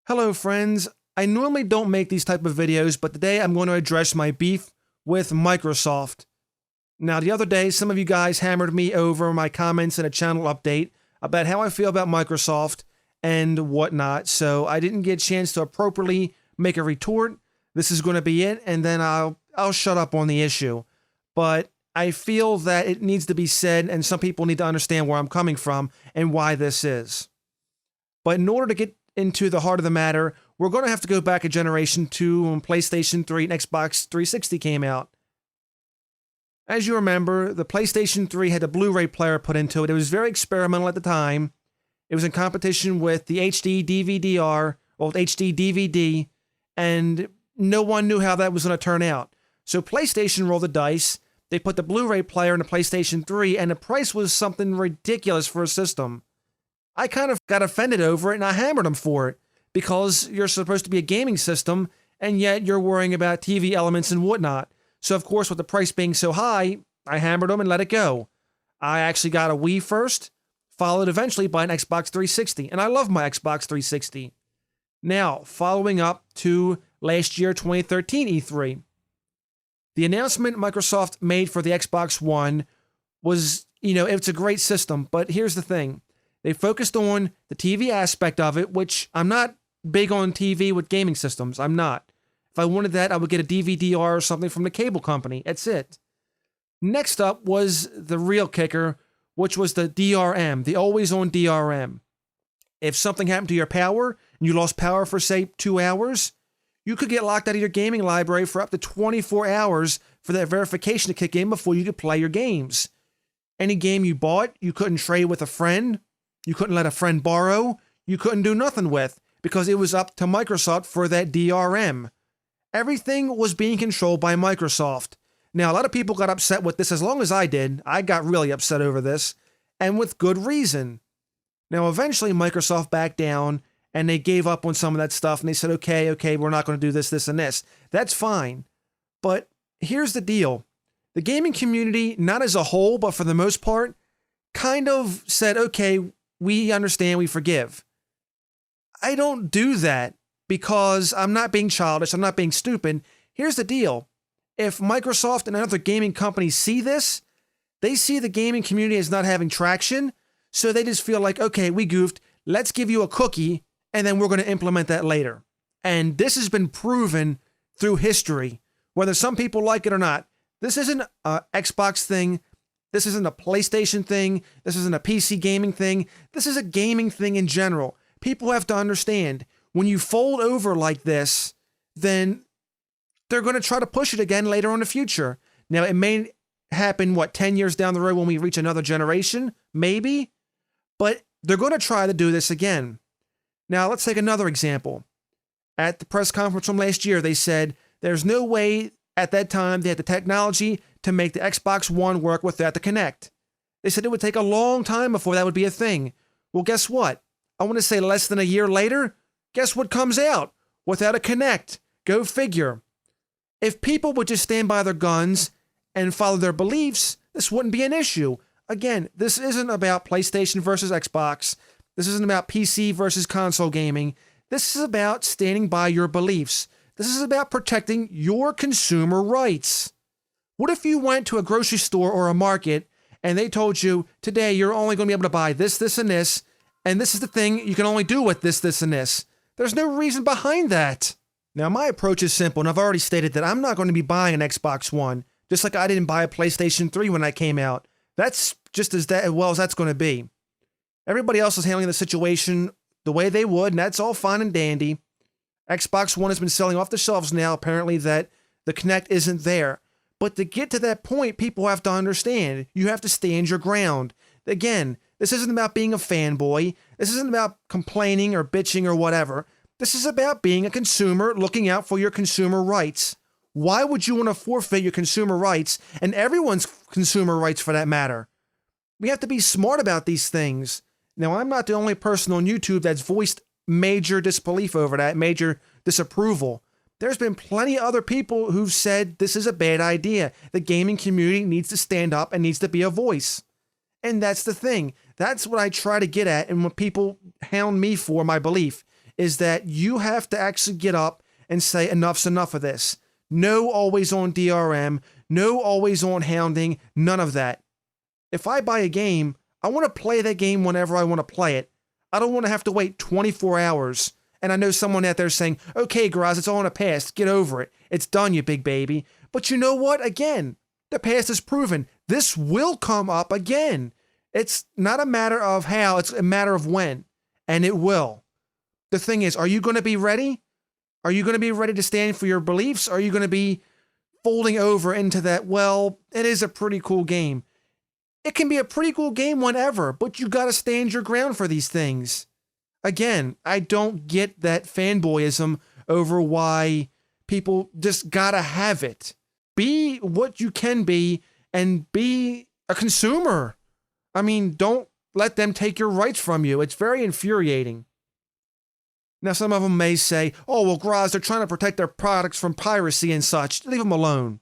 Hello friends, I normally don't make these type of videos, but today I'm going to address my beef with Microsoft. Now the other day, some of you guys hammered me over my comments in a channel update about how I feel about Microsoft and whatnot, so I didn't get a chance to appropriately make a retort. This is going to be it, and then I'll shut up on the issue. But I feel that it needs to be said, and some people need to understand where I'm coming from and why this is. But in order to get into the heart of the matter, we're going to have to go back a generation to when PlayStation 3 and Xbox 360 came out. As you remember, the PlayStation 3 had a Blu-ray player put into it. It was very experimental at the time. It was in competition with the HD DVD-R, or HD DVD, and no one knew how that was going to turn out. So PlayStation rolled the dice. They put the Blu-ray player in the PlayStation 3, and the price was something ridiculous for a system. I kind of got offended over it, and I hammered them for it, because you're supposed to be a gaming system, and yet you're worrying about TV elements and whatnot. So of course, with the price being so high, I hammered them and let it go. I actually got a Wii first, followed eventually by an Xbox 360, and I love my Xbox 360. Now, following up to last year, 2013 E3. The announcement Microsoft made for the Xbox One was, it's a great system, but here's the thing. They focused on the TV aspect of it, which I'm not big on TV with gaming systems. I'm not. If I wanted that, I would get a DVD-R or something from the cable company. That's it. Next up was the real kicker, which was the DRM, the always-on DRM. If something happened to your power, and you lost power for, say, 2 hours, you could get locked out of your gaming library for up to 24 hours for that verification to kick in before you could play your games. Any game you bought, you couldn't trade with a friend. You couldn't let a friend borrow. You couldn't do nothing with, because it was up to Microsoft for that DRM. Everything was being controlled by Microsoft. Now, a lot of people got upset with this, as long as I did. I got really upset over this, and with good reason. Now, eventually, Microsoft backed down, and they gave up on some of that stuff, and they said, okay, we're not going to do this, this, and this. That's fine. But here's the deal. The gaming community, not as a whole, but for the most part, kind of said, okay, we understand, we forgive. I don't do that because I'm not being childish, I'm not being stupid. Here's the deal. If Microsoft and other gaming companies see this, they see the gaming community as not having traction, so they just feel like, okay, we goofed, let's give you a cookie, and then we're going to implement that later. And this has been proven through history, whether some people like it or not. This isn't an Xbox thing. This isn't a PlayStation thing. This isn't a PC gaming thing. This is a gaming thing in general. People have to understand, when you fold over like this, then they're going to try to push it again later on in the future. Now, it may happen, 10 years down the road when we reach another generation? Maybe. But they're going to try to do this again. Now, let's take another example. At the press conference from last year, they said there's no way at that time they had the technology to make the Xbox One work without the Kinect. They said it would take a long time before that would be a thing. Well, guess what? I want to say less than a year later, guess what comes out? Without a Kinect. Go figure. If people would just stand by their guns and follow their beliefs, this wouldn't be an issue. Again, this isn't about PlayStation versus Xbox. This isn't about PC versus console gaming. This is about standing by your beliefs. This is about protecting your consumer rights. What if you went to a grocery store or a market and they told you, today you're only going to be able to buy this, this, and this is the thing you can only do with this, this, and this? There's no reason behind that. Now, my approach is simple, and I've already stated that I'm not going to be buying an Xbox One, just like I didn't buy a PlayStation 3 when I came out. That's just as well as that's going to be. Everybody else is handling the situation the way they would, and that's all fine and dandy. Xbox One has been selling off the shelves now, apparently, that the Kinect isn't there. But to get to that point, people have to understand. You have to stand your ground. Again, this isn't about being a fanboy. This isn't about complaining or bitching or whatever. This is about being a consumer, looking out for your consumer rights. Why would you want to forfeit your consumer rights, and everyone's consumer rights for that matter? We have to be smart about these things. Now, I'm not the only person on YouTube that's voiced major disbelief over that, major disapproval. There's been plenty of other people who've said this is a bad idea. The gaming community needs to stand up and needs to be a voice. And that's the thing. That's what I try to get at, and what people hound me for my belief is that you have to actually get up and say enough's enough of this. No always on DRM, no always on hounding, none of that. If I buy a game, I want to play that game whenever I want to play it. I don't want to have to wait 24 hours. And I know someone out there saying, okay, Graz, it's all in the past. Get over it. It's done, you big baby. But you know what? Again, the past is proven. This will come up again. It's not a matter of how, it's a matter of when. And it will. The thing is, are you going to be ready? Are you going to be ready to stand for your beliefs? Are you going to be folding over into that, well, it is a pretty cool game? It can be a pretty cool game whenever, but you got to stand your ground for these things. Again, I don't get that fanboyism over why people just gotta have it. Be what you can be and be a consumer. I mean, don't let them take your rights from you. It's very infuriating. Now, some of them may say, oh, well, Graz, they're trying to protect their products from piracy and such. Leave them alone.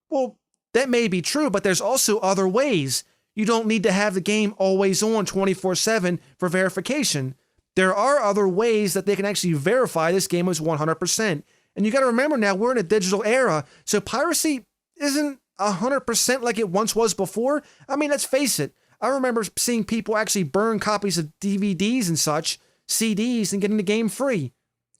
Well, that may be true, but there's also other ways. You don't need to have the game always on 24/7 for verification. There are other ways that they can actually verify this game was 100%. And you got to remember now, we're in a digital era, so piracy isn't 100% like it once was before. I mean, let's face it. I remember seeing people actually burn copies of DVDs and such, CDs, and getting the game free.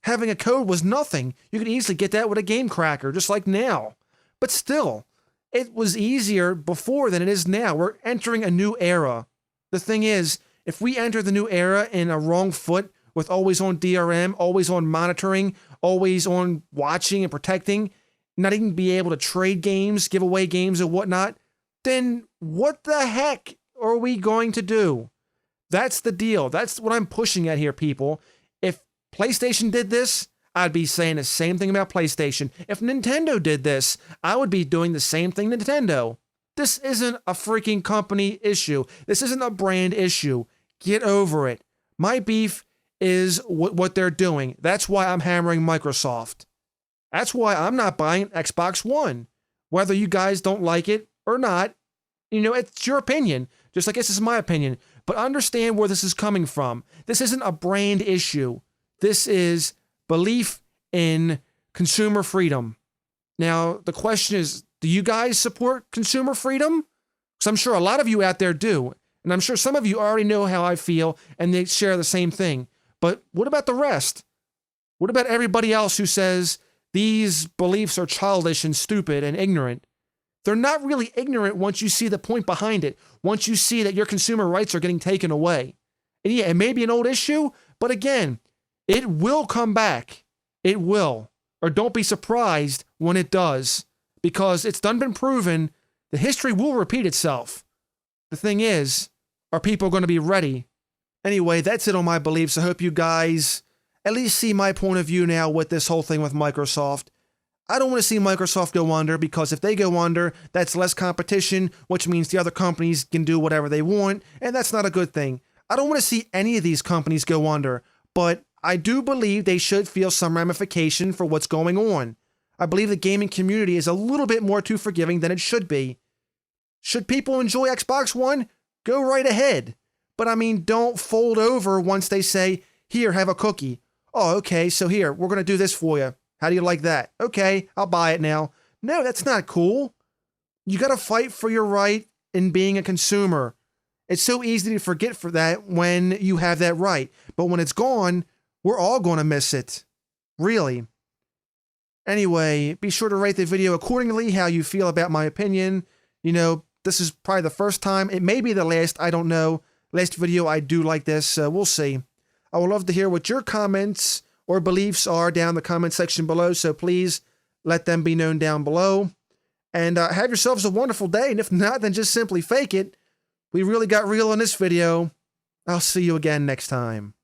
Having a code was nothing. You could easily get that with a game cracker, just like now. But still, it was easier before than it is now. We're entering a new era. The thing is, if we enter the new era in a wrong foot with always on DRM, always on monitoring, always on watching and protecting, not even be able to trade games, give away games and whatnot, then what the heck are we going to do? That's the deal. That's what I'm pushing at here, people. If PlayStation did this, I'd be saying the same thing about PlayStation. If Nintendo did this, I would be doing the same thing Nintendo. This isn't a freaking company issue. This isn't a brand issue. Get over it. My beef is what they're doing. That's why I'm hammering Microsoft. That's why I'm not buying Xbox One. Whether you guys don't like it or not, it's your opinion. Just like this is my opinion. But understand where this is coming from. This isn't a brand issue. This is belief in consumer freedom. Now, the question is, do you guys support consumer freedom? Because I'm sure a lot of you out there do. And I'm sure some of you already know how I feel and they share the same thing. But what about the rest? What about everybody else who says these beliefs are childish and stupid and ignorant? They're not really ignorant once you see the point behind it. Once you see that your consumer rights are getting taken away. And yeah, it may be an old issue, but again, it will come back. It will. Or don't be surprised when it does. Because it's done been proven, the history will repeat itself. The thing is, are people going to be ready? Anyway, that's it on my beliefs. I hope you guys at least see my point of view now with this whole thing with Microsoft. I don't want to see Microsoft go under, because if they go under, that's less competition, which means the other companies can do whatever they want, and that's not a good thing. I don't want to see any of these companies go under, but I do believe they should feel some ramification for what's going on. I believe the gaming community is a little bit more too forgiving than it should be. Should people enjoy Xbox One? Go right ahead. But I mean, don't fold over once they say, here, have a cookie. Oh, okay, so here, we're going to do this for you. How do you like that? Okay, I'll buy it now. No, that's not cool. You got to fight for your right in being a consumer. It's so easy to forget for that when you have that right. But when it's gone, we're all going to miss it. Really. Anyway, be sure to rate the video accordingly, how you feel about my opinion. This is probably the first time. It may be the last, I don't know. Last video I do like this, we'll see. I would love to hear what your comments or beliefs are down in the comment section below, so please let them be known down below. And have yourselves a wonderful day, and if not, then just simply fake it. We really got real in this video. I'll see you again next time.